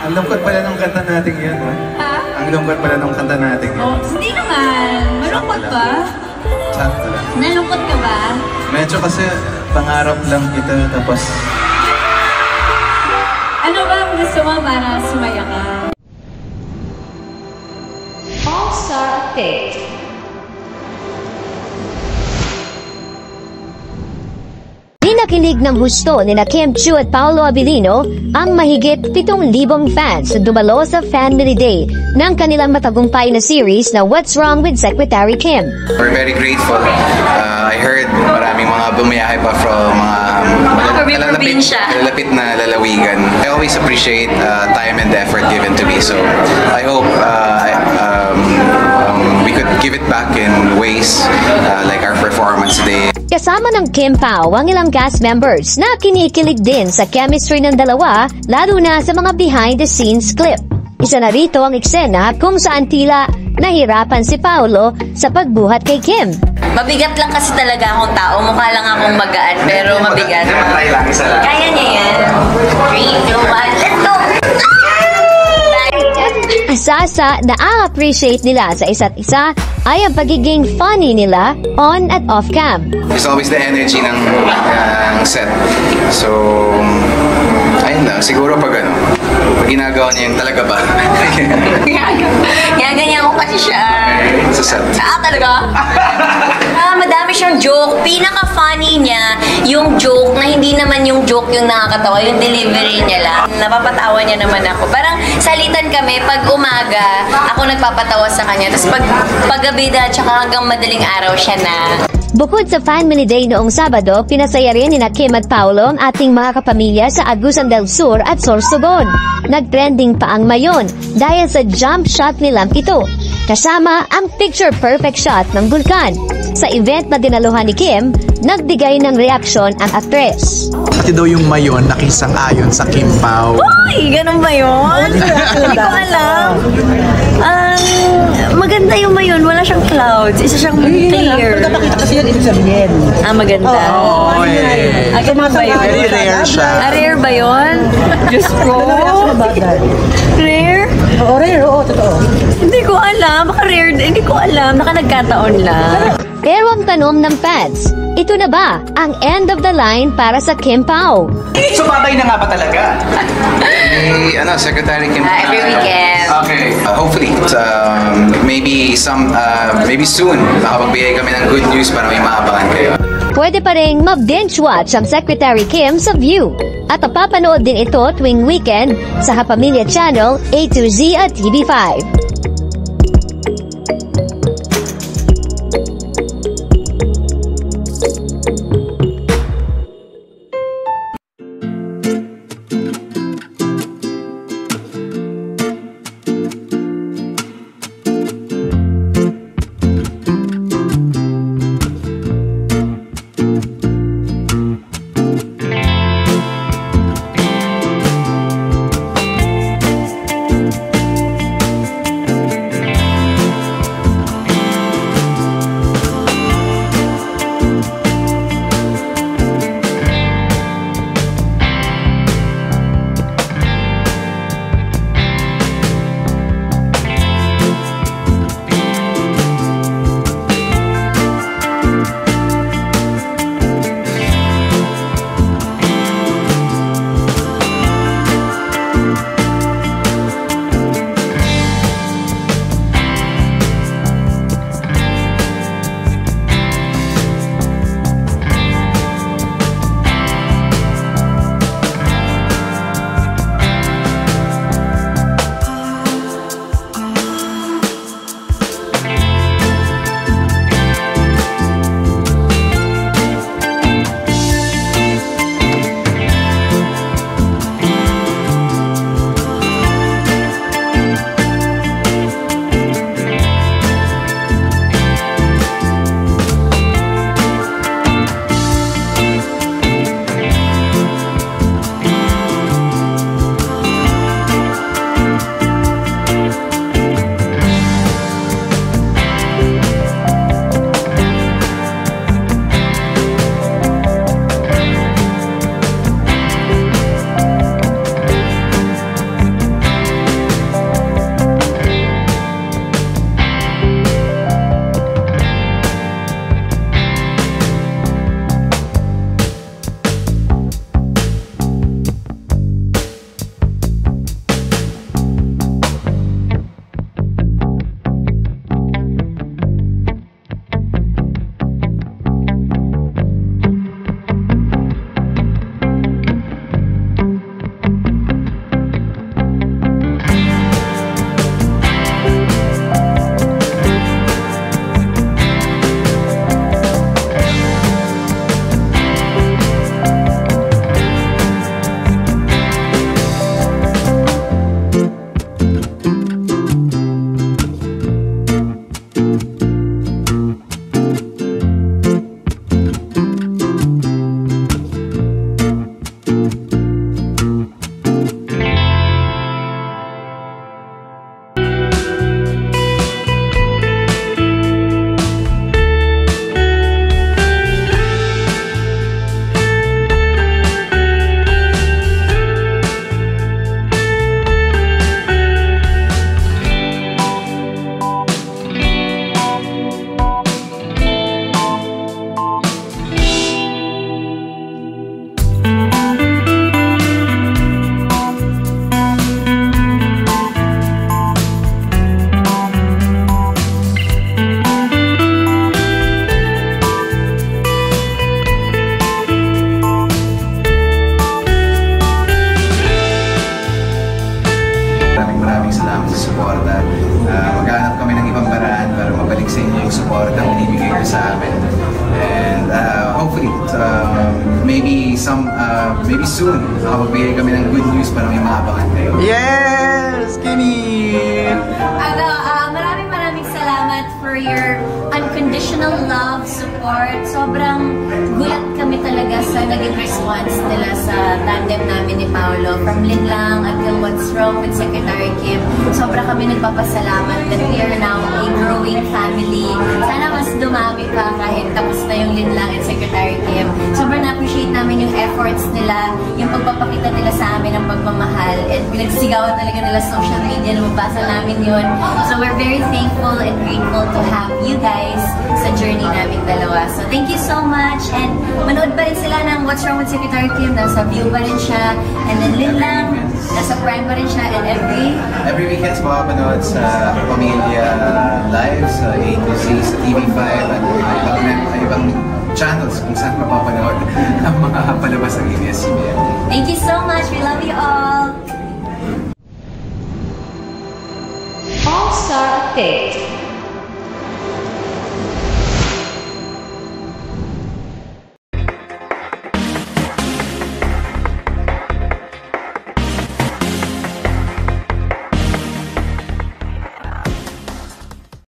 Ang lungkot pala ng kanta natin yun, ha? Ha? Ang lungkot pala ng kanta natin yun. Oh, hindi naman. Malungkot ba? Sakto lang. Nalungkot ka ba? Medyo kasi pangarap lang ito, tapos... Ano ba ang gusto mo para sumaya ka? All-Star Update. Nakilig ng husto ni na Kim Chiu at Paolo Abilino ang mahigit 7,000 fans na dumalo sa Family Day ng kanilang matagumpay na series na What's Wrong with Secretary Kim. We're very grateful. I heard maraming mga bumiyahe pa from mga malalapit na lalawigan. I always appreciate time and effort given to me. So I hope we could give it back in ways like our performance today. Kasama ng Kim Pao ang ilang cast members na kinikilig din sa chemistry ng dalawa, lalo na sa mga behind-the-scenes clip. Isa na rito ang eksena kung saan tila nahirapan si Paolo sa pagbuhat kay Kim. Mabigat lang kasi talaga akong tao. Mukha lang akong magaan, pero mabigat. Kaya niya yan. 3, 2, 1, let's go! Sasa na appreciate nila sa isa't isa ay ang pagiging funny nila on at off cam. It's always the energy ng set. So, ayun lang. Siguro pag ginagawa niya yung talaga ba? Ganyan ko kasi siya. Sa set. Talaga? Madami siyang joke. Pinaka-funny niya, yung joke na hindi naman yung joke yung nakakatawa, yung delivery niya lang. Napapatawa niya naman ako. Parang salitan kami, pag umaga, ako nagpapatawa sa kanya. Tapos pag gabi na, tsaka hanggang madaling araw siya na. Bukod sa Family Day noong Sabado, pinasaya rin ni Kim at Paolo ang ating mga kapamilya sa Agusan del Sur at Sorsogon. Nag-trending pa ang mayon dahil sa jump shot nilang ito, kasama ang picture-perfect shot ng bulkan. Sa event na dinaluhan ni Kim, nagbigay ng reaksyon ang actress. Pati daw yung mayon nakisang-ayon sa Kim Pao. Uy, ganun ba yun? Hindi ko alam. Maganda yung mayon, wala siyang clouds. Isa siyang clear. Pagkakita kasi yun, ibig sabihin. Maganda. Oo, eh. Ganun ba yun? Very rare siya. Rare ba yun? Diyos ko. Rare? Oo, rare. Oo, totoo. Hindi ko alam. Baka rare. Hindi ko alam. Naka nagkataon lang. Pero ang tanong ng fans, ito na ba ang end of the line para sa Kim Pao? So, babay na nga ba talaga? Secretary Kim. Every weekend. Okay. Hopefully, maybe soon, makapagbigay kami ng good news para may maabangan kayo. Pwede pa rin ma-binge watch ang Secretary Kim sa View. At mapapanood din ito tuwing weekend sa Kapamilya Channel A to Z at TV5. support ang binibigay niyo sa amin. And hopefully, maybe soon, makapagbigay kami ng good news para may maabangan kayo. Yes! Kenny! Maraming salamat for your unconditional love, support. Sobrang gulat kami talaga sa naging response nila sa tandem namin ni Paolo. From Linlang until What's Wrong with Secretary Kim. Sobra kami nagpapasalamat that we are now a growing family. Sana mas dumami pa kahit tapos na yung Linlang and Secretary Kim. Sobrang na-appreciate namin yung efforts nila, yung pagpapakita nila sa amin ng pagmamahal. And pinagsigawan talaga nila sa social media, lumabasa namin yun. So we're very thankful and grateful to have you guys sa journey namin dalawa. So thank you so much. And manood pa rin sila ng What's Wrong with Secretary Kim. Nasa View pa rin siya. And then Linlang, nasa Prime pa rin siya. And every weekend makapanood sa Pamilya Live, sa A to Z, sa TV5, at ibang channels kung saan mapapanood ang mga palabas ng ABS-CBN. Thank you so much. We love you all. All-Star Update.